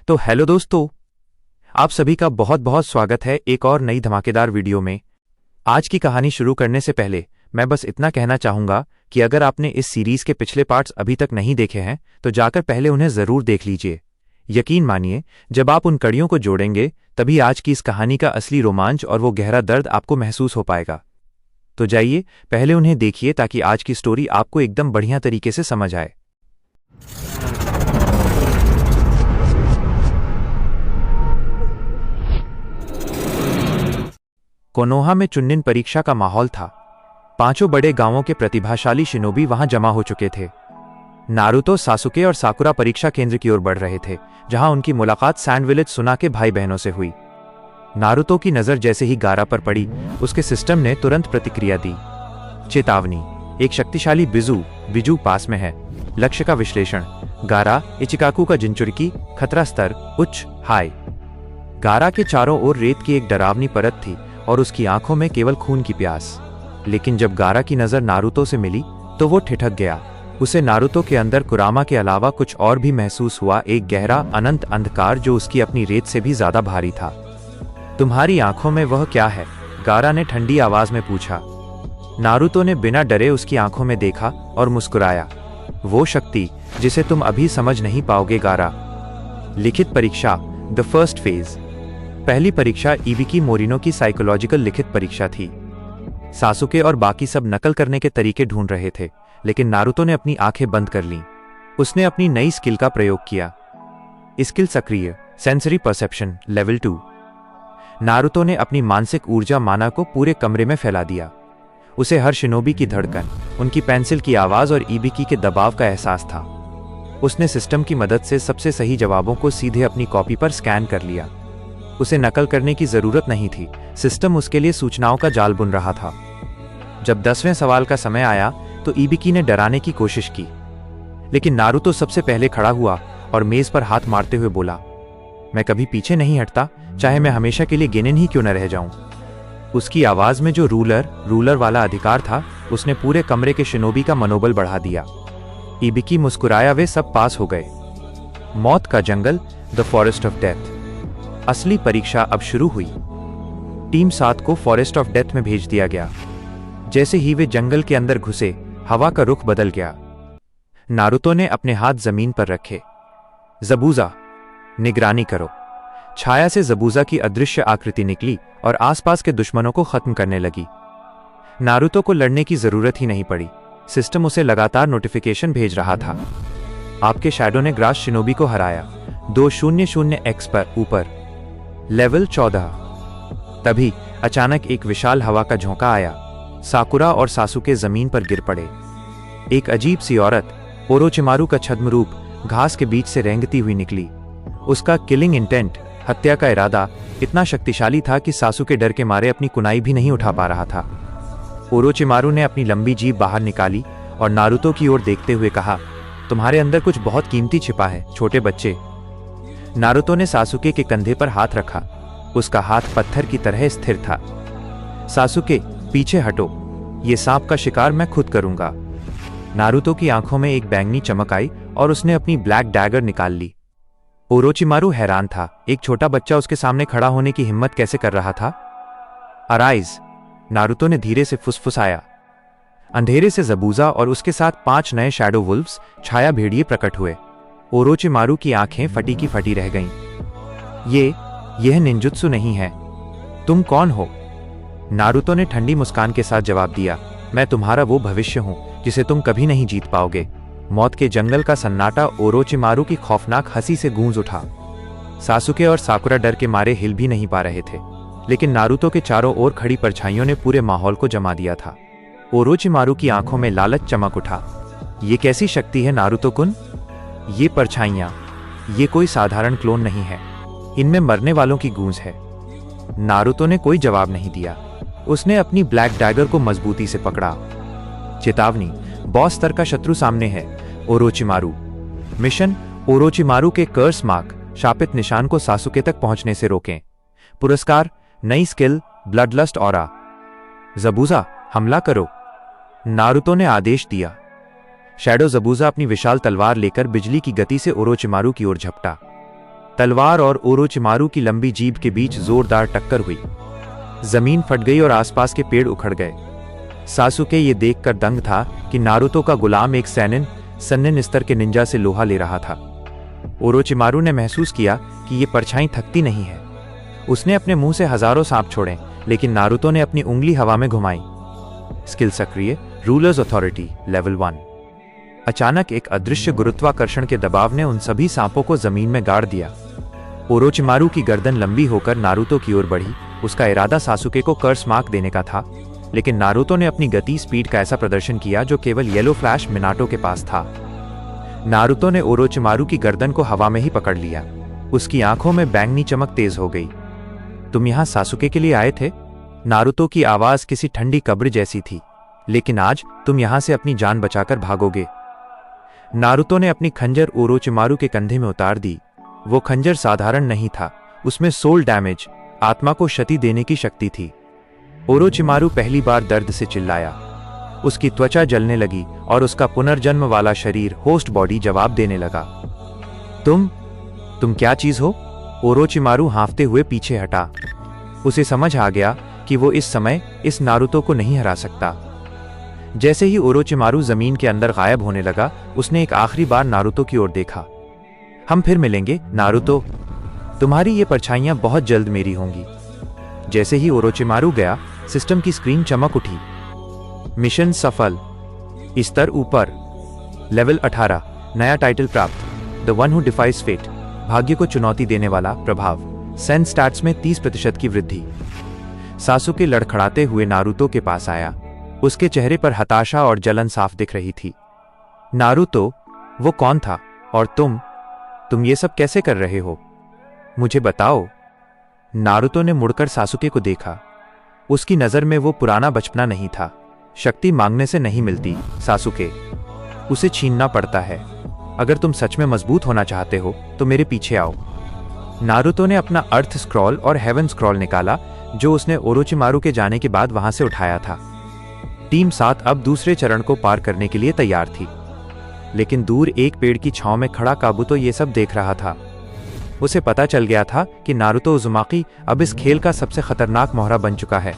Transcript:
तो हेलो दोस्तों, आप सभी का बहुत बहुत स्वागत है एक और नई धमाकेदार वीडियो में। आज की कहानी शुरू करने से पहले मैं बस इतना कहना चाहूंगा कि अगर आपने इस सीरीज के पिछले पार्ट्स अभी तक नहीं देखे हैं तो जाकर पहले उन्हें जरूर देख लीजिए। यकीन मानिए, जब आप उन कड़ियों को जोड़ेंगे तभी आज की इस कहानी का असली रोमांच और वो गहरा दर्द आपको महसूस हो पाएगा। तो जाइए पहले उन्हें देखिए ताकि आज की स्टोरी आपको एकदम बढ़िया तरीके से समझ आए। कोनोहा में चुनिन परीक्षा का माहौल था। पांचों बड़े गांवों के प्रतिभाशाली शिनोबी वहां जमा हो चुके थे। नारुतो, सासुके और साकुरा परीक्षा केंद्र की ओर बढ़ रहे थे, जहां उनकी मुलाकात सैंड विलेज सुना के भाई बहनों से हुई। नारुतो की नजर जैसे ही गारा पर पड़ी, उसके सिस्टम ने तुरंत प्रतिक्रिया दी। चेतावनी, एक शक्तिशाली बिजू पास में है। लक्ष्य का विश्लेषण, गारा, इचिकाकू का जिनचुरकी, खतरा स्तर उच्च हाई। गारा के चारों ओर रेत की एक डरावनी परत थी और उसकी आंखों में केवल खून की प्यास। लेकिन जब गारा की नजर नारुतो से मिली तो वो ठिठक गया। उसे नारुतो के अंदर कुरामा के अलावा कुछ और भी महसूस हुआ, एक गहरा अनंत अंधकार जो उसकी अपनी रेत से भी ज्यादा भारी था। तुम्हारी आंखों में वह क्या है? गारा ने ठंडी आवाज में पूछा। नारुतो ने बिना डरे उसकी आंखों में देखा और मुस्कुराया। वो शक्ति जिसे तुम अभी समझ नहीं पाओगे गारा। लिखित परीक्षा, द फर्स्ट फेज। पहली परीक्षा इबिकी मोरिनो की साइकोलॉजिकल लिखित परीक्षा थी। सासुके और बाकी सब नकल करने के तरीके ढूंढ रहे थे, लेकिन नारुतो ने अपनी आंखें बंद कर लीं। उसने अपनी नई स्किल का प्रयोग किया। स्किल सक्रिय, सेंसरी परसेप्शन लेवल 2। नारुतो ने अपनी मानसिक ऊर्जा माना को पूरे कमरे में फैला दिया। उसे हर शिनोबी की धड़कन, उनकी पेंसिल की आवाज और इबिकी के दबाव का एहसास था। उसने सिस्टम की मदद से सबसे सही जवाबों को सीधे अपनी कॉपी पर स्कैन कर लिया। उसे नकल करने की जरूरत नहीं थी, सिस्टम उसके लिए सूचनाओं का जाल बुन रहा था। जब 10वें सवाल का समय आया तो इबिकी ने डराने की कोशिश की, लेकिन नारुतो सबसे पहले खड़ा हुआ और मेज पर हाथ मारते हुए बोला, मैं कभी पीछे नहीं हटता, चाहे मैं हमेशा के लिए गेनिन ही क्यों न रह जाऊं। उसकी आवाज में जो रूलर वाला अधिकार था, उसने पूरे कमरे के शिनोबी का मनोबल बढ़ा दिया। इबिकी मुस्कुराया। वे सब पास हो गए। मौत का जंगल, द फॉरेस्ट ऑफ डेथ। असली परीक्षा अब शुरू हुई। टीम 7 को फॉरेस्ट ऑफ डेथ में भेज दिया गया। जैसे ही वे जंगल के अंदर घुसे, हवा का रुख बदल गया। नारुतो ने अपने हाथ जमीन पर रखे। ज़बूज़ा, निगरानी करो। छाया से ज़बूज़ा की अदृश्य आकृति निकली और आसपास के दुश्मनों को खत्म करने लगी। नारुतो को लड़ने की जरूरत ही नहीं पड़ी। सिस्टम उसे लगातार नोटिफिकेशन भेज रहा था। आपके शैडो ने ग्रास शिनोबी को हराया 200x पर ऊपर, लेवल 14। तभी अचानक एक विशाल हवा का झोंका आया। साकुरा और सासुके जमीन पर गिर पड़े। एक अजीब सी औरत, ओरोचिमारू का छद्म रूप, घास के बीच से रेंगती हुई निकली। उसका किलिंग इंटेंट, हत्या का इरादा, इतना शक्तिशाली था कि सासुके डर के मारे अपनी कुनाई भी नहीं उठा पा रहा था। ओरोचिमारू ने अपनी लंबी जीभ बाहर निकाली और नारुतो की ओर देखते हुए कहा, तुम्हारे अंदर कुछ बहुत कीमती छिपा है, छोटे बच्चे। नारुतो ने सासुके के कंधे पर हाथ रखा। उसका हाथ पत्थर की तरह स्थिर था। सासुके, पीछे हटो, ये सांप का शिकार मैं खुद करूंगा। नारुतो की आंखों में एक बैंगनी चमक आई और उसने अपनी ब्लैक डैगर निकाल ली। ओरोचिमारू हैरान था। एक छोटा बच्चा उसके सामने खड़ा होने की हिम्मत कैसे कर रहा था। अराइज, नारुतो ने धीरे से फुसफुसाया। अंधेरे से ज़बूज़ा और उसके साथ 5 नए शैडो वुल्व्स, छाया भेड़िए प्रकट हुए। ओरोचिमारू की आंखें फटी की फटी रह गईं। यह निंजुत्सु नहीं है। तुम कौन हो? नारुतो ने ठंडी मुस्कान के साथ जवाब दिया, मैं तुम्हारा वो भविष्य हूं जिसे तुम कभी नहीं जीत पाओगे। मौत के जंगल का सन्नाटा ओरोचिमारू की खौफनाक हंसी से गूंज उठा। सासुके और साकुरा डर के मारे हिल भी नहीं पा रहे थे, लेकिन नारुतो के चारों ओर खड़ी परछाइयों ने पूरे माहौल को जमा दिया था। ओरोचिमारू की आंखों में लालच चमक उठा। ये कैसी शक्ति है नारुतो कुन? ये परछाइयां, ये कोई साधारण क्लोन नहीं है, इनमें मरने वालों की गूंज है। नारुतो ने कोई जवाब नहीं दिया। उसने अपनी ब्लैक डैगर को मजबूती से पकड़ा। चेतावनी, बॉस स्तर का शत्रु सामने है। ओरोचिमारू। मिशन, ओरोचिमारू के कर्स मार्क, शापित निशान को सासुके तक पहुंचने से रोकें। पुरस्कार, नई स्किल, ब्लडलस्ट ऑरा। ज़बूज़ा, हमला करो, नारुतो ने आदेश दिया। शैडो ज़बूज़ा अपनी विशाल तलवार लेकर बिजली की गति से ओरोचिमारू की ओर झपटा। तलवार और ओरोचिमारू की लंबी जीभ के बीच जोरदार टक्कर हुई। जमीन फट गई और आसपास के पेड़ उखड़ गए। सासुके ये देखकर दंग था कि नारुतो का गुलाम एक सन्निन स्तर के निंजा से लोहा ले रहा था। ओरोचिमारू ने महसूस किया कि ये परछाई थकती नहीं है। उसने अपने मुंह से हजारों सांप छोड़े, लेकिन नारुतो ने अपनी उंगली हवा में घुमाई। स्किल सक्रिय, रूलर्स अथॉरिटी लेवल 1। अचानक एक अदृश्य गुरुत्वाकर्षण के दबाव ने उन सभी सांपों को जमीन में गाड़ दिया। ओरोचिमारू की गर्दन लंबी होकर नारुतो की ओर बढ़ी। उसका इरादा सासुके को कर्स मार्क देने का था, लेकिन नारुतो ने अपनी गति स्पीड का ऐसा प्रदर्शन किया जो केवल येलो फ्लैश मिनाटो के पास था। नारुतो ने ओरोचिमारू की गर्दन को हवा में ही पकड़ लिया। उसकी आंखों में बैंगनी चमक तेज हो गई। तुम यहां सासुके के लिए आए थे? नारुतो की आवाज किसी ठंडी कब्र जैसी थी। लेकिन आज तुम यहां से अपनी जान बचाकर भागोगे। नारुतो ने अपनी खंजर ओरोचिमारू के कंधे में उतार दी। वो खंजर साधारण नहीं था, उसमें सोल डैमेज, आत्मा को क्षति देने की शक्ति थी। ओरोचिमारू पहली बार दर्द से चिल्लाया। उसकी त्वचा जलने लगी और उसका पुनर्जन्म वाला शरीर, होस्ट बॉडी, जवाब देने लगा। तुम क्या चीज हो? ओरोचिमारू हांफते हुए पीछे हटा। उसे समझ आ गया कि वो इस समय इस नारुतो को नहीं हरा सकता। जैसे ही ओरोचिमारू जमीन के अंदर गायब होने लगा, उसने एक आखिरी बार नारुतो की ओर देखा। हम फिर मिलेंगे नारुतो, तुम्हारी ये परछाइयां बहुत जल्द मेरी होंगी। जैसे ही ओरोचिमारू गया, सिस्टम की स्क्रीन चमक उठी। मिशन सफल, स्तर ऊपर, लेवल 18, नया टाइटल प्राप्त, the one who defies fate, भाग्य को चुनौती देने वाला प्रभाव, सेंस स्टैट्स में 30% की वृद्धि। सासुके लड़खड़ाते हुए नारुतो के पास आया। उसके चेहरे पर हताशा और जलन साफ दिख रही थी। नारुतो, वो कौन था? और तुम ये सब कैसे कर रहे हो? मुझे बताओ। नारुतो ने मुड़कर सासुके को देखा। उसकी नजर में वो पुराना बचपना नहीं था। शक्ति मांगने से नहीं मिलती सासुके, उसे छीनना पड़ता है। अगर तुम सच में मजबूत होना चाहते हो तो मेरे पीछे आओ। नारुतो ने अपना अर्थ स्क्रॉल और हेवन स्क्रॉल निकाला, जो उसने ओरोचिमारू के जाने के बाद वहां से उठाया था। टीम 7 अब दूसरे चरण को पार करने के लिए तैयार थी। लेकिन दूर एक पेड़ की छांव में खड़ा काबुतो ये सब देख रहा था। उसे पता चल गया था कि नारुतो उज़ुमाकी अब इस खेल का सबसे खतरनाक मोहरा बन चुका है।